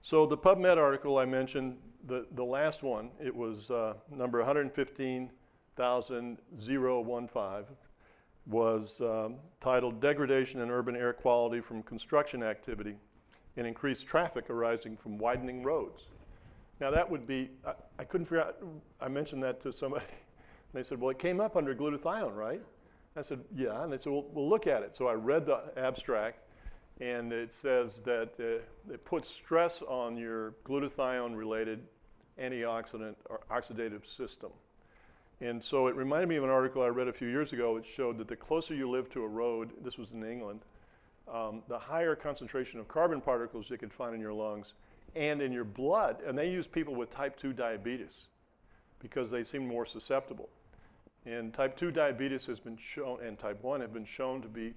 So the PubMed article I mentioned, the last one, it was number 115,015, was titled Degradation in Urban Air Quality from Construction Activity and Increased Traffic Arising from Widening Roads. Now that would be, I couldn't figure out, I mentioned that to somebody, and they said, well, it came up under glutathione, right? I said, yeah, and they said, well, we'll look at it. So I read the abstract, and it says that it puts stress on your glutathione-related antioxidant or oxidative system. And so it reminded me of an article I read a few years ago. It showed that the closer you live to a road, this was in England, the higher concentration of carbon particles you could find in your lungs and in your blood. And they use people with type 2 diabetes because they seem more susceptible. And type 2 diabetes has been shown, and type 1 have been shown to be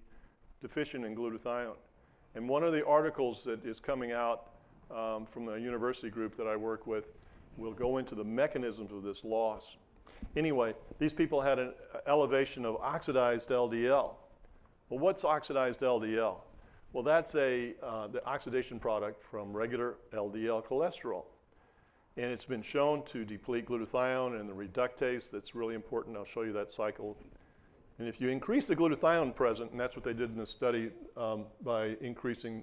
deficient in glutathione. And one of the articles that is coming out from a university group that I work with will go into the mechanisms of this loss. Anyway, these people had an elevation of oxidized LDL. Well, what's oxidized LDL? Well, that's the oxidation product from regular LDL cholesterol. And it's been shown to deplete glutathione and the reductase. That's really important. I'll show you that cycle. And if you increase the glutathione present, and that's what they did in this study by increasing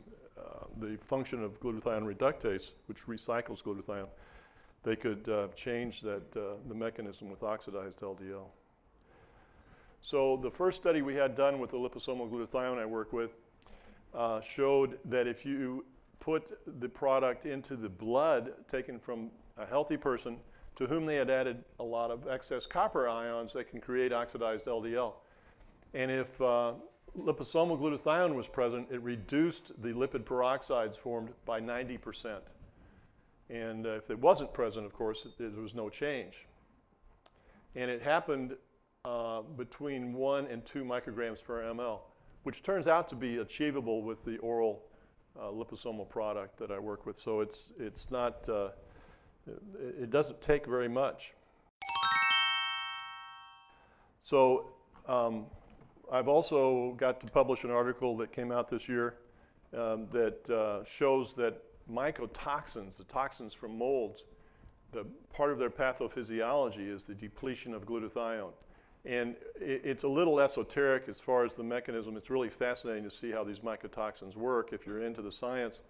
the function of glutathione reductase, which recycles glutathione, they could change that, the mechanism with oxidized LDL. So the first study we had done with the liposomal glutathione I work with showed that if you put the product into the blood taken from a healthy person to whom they had added a lot of excess copper ions, they can create oxidized LDL. And if liposomal glutathione was present, it reduced the lipid peroxides formed by 90%. And if it wasn't present, of course, there was no change. And it happened between 1 and 2 micrograms per ml, which turns out to be achievable with the oral liposomal product that I work with. So it's not, it doesn't take very much. So I've also got to publish an article that came out this year that shows that mycotoxins, the toxins from molds, the part of their pathophysiology is the depletion of glutathione. And it's a little esoteric as far as the mechanism. It's really fascinating to see how these mycotoxins work if you're into the science.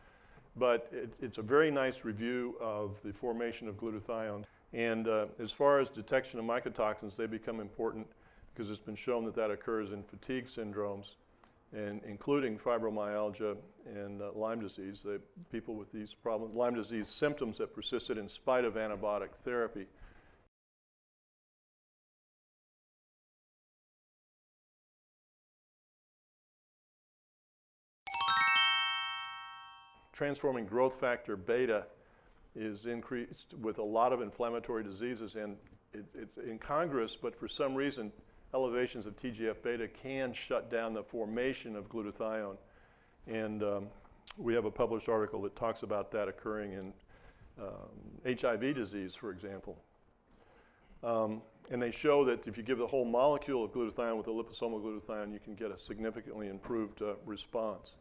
But it's a very nice review of the formation of glutathione. And as far as detection of mycotoxins, they become important because it's been shown that that occurs in fatigue syndromes, and including fibromyalgia and Lyme disease. People with these problems, Lyme disease symptoms that persisted in spite of antibiotic therapy. Transforming growth factor beta is increased with a lot of inflammatory diseases, and it's incongruous, but for some reason elevations of TGF-beta can shut down the formation of glutathione. And we have a published article that talks about that occurring in HIV disease, for example. And they show that if you give the whole molecule of glutathione with a liposomal glutathione, you can get a significantly improved response.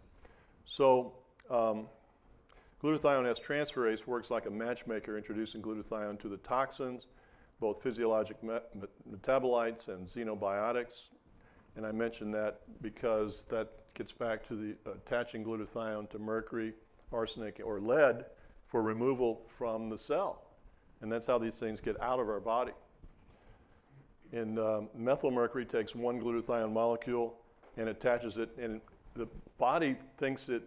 So glutathione S-transferase works like a matchmaker, introducing glutathione to the toxins, both physiologic metabolites and xenobiotics. And I mention that because that gets back to the attaching glutathione to mercury, arsenic, or lead for removal from the cell. And that's how these things get out of our body. And methylmercury takes one glutathione molecule and attaches it, and the body thinks that,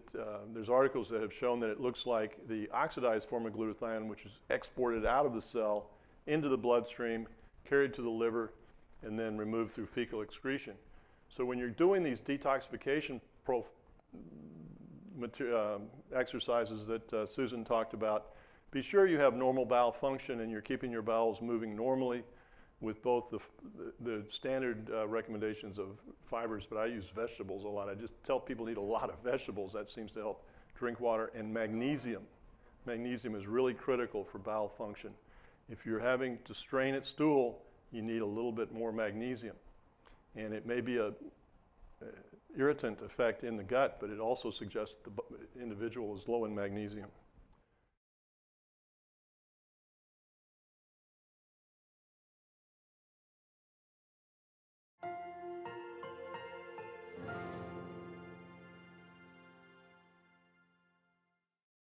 there's articles that have shown that it looks like the oxidized form of glutathione, which is exported out of the cell into the bloodstream, carried to the liver, and then removed through fecal excretion. So when you're doing these detoxification exercises that Susan talked about, be sure you have normal bowel function and you're keeping your bowels moving normally with both the standard recommendations of fibers, but I use vegetables a lot. I just tell people to eat a lot of vegetables. That seems to help. Drink water, and magnesium. Magnesium is really critical for bowel function. If you're having to strain at stool, you need a little bit more magnesium. And it may be an irritant effect in the gut, but it also suggests the individual is low in magnesium.